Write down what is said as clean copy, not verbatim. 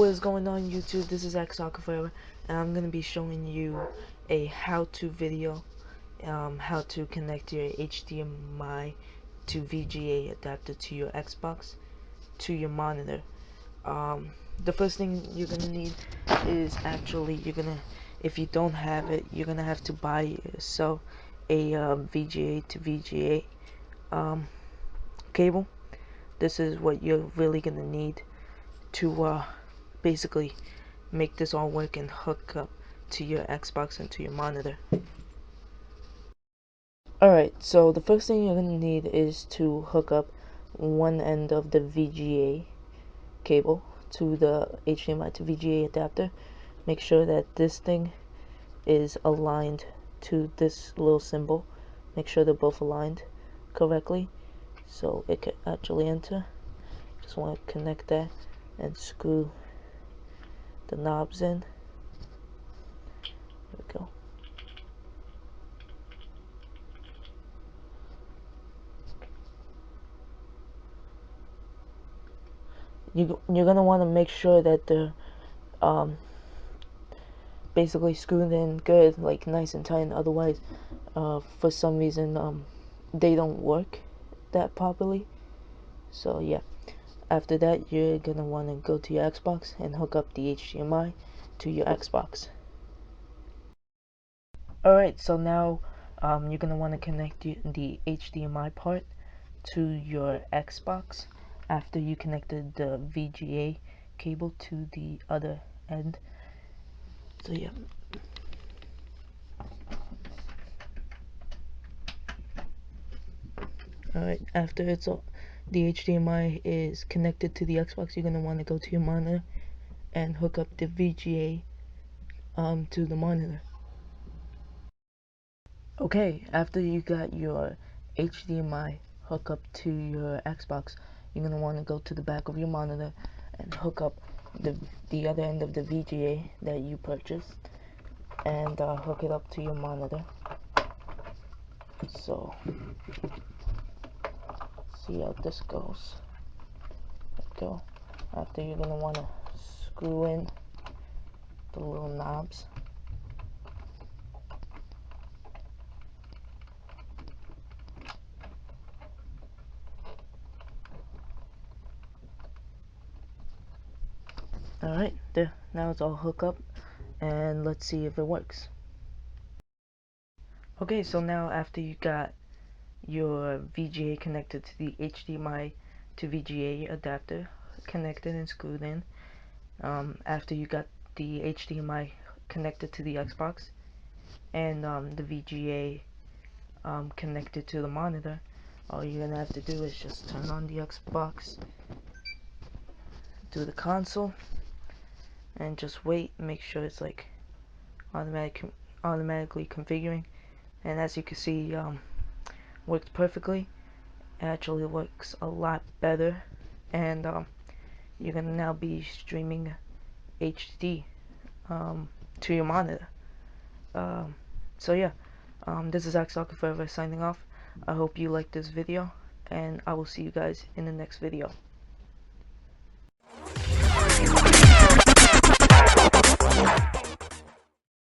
What is going on YouTube? This is Soccer Forever, and I'm gonna be showing you a how-to video, how to connect your HDMI to VGA adapter to your Xbox to your monitor. The first thing you're gonna need is if you don't have it, you're gonna have to buy yourself a VGA to VGA cable. This is what you're really gonna need to basically make this all work and hook up to your Xbox and to your monitor. Alright, so the first thing you're going to need is to hook up one end of the VGA cable to the HDMI to VGA adapter. Make sure that this thing is aligned to this little symbol. Make sure they're both aligned correctly so it can actually enter. Just want to connect that and screw the knobs in. There we go. You're gonna want to make sure that they're basically screwed in good, like nice and tight. Otherwise, for some reason, they don't work that properly. So yeah. After that, you're gonna want to go to your Xbox and hook up the HDMI to your Xbox. Alright, so now you're gonna want to connect the HDMI part to your Xbox after you connected the VGA cable to the other end. So yeah. Alright, after the HDMI is connected to the Xbox, you're gonna want to go to your monitor and hook up the VGA to the monitor. Okay, after you got your HDMI hook up to your Xbox, you're gonna want to go to the back of your monitor and hook up the other end of the VGA that you purchased and hook it up to your monitor. So see how this goes. There we go. After, you're gonna want to screw in the little knobs. Alright, there. Now it's all hooked up, and let's see if it works. Okay, so now after you got your VGA connected to the HDMI to VGA adapter connected and screwed in, after you got the HDMI connected to the Xbox and the VGA connected to the monitor, all you're gonna have to do is just turn on the Xbox, do the console, and just wait. Make sure it's like automatically configuring, and as you can see, works perfectly. It actually works a lot better, and you're gonna now be streaming HD to your monitor. So yeah, this is Soccer Forever signing off. I hope you liked this video, and I will see you guys in the next video.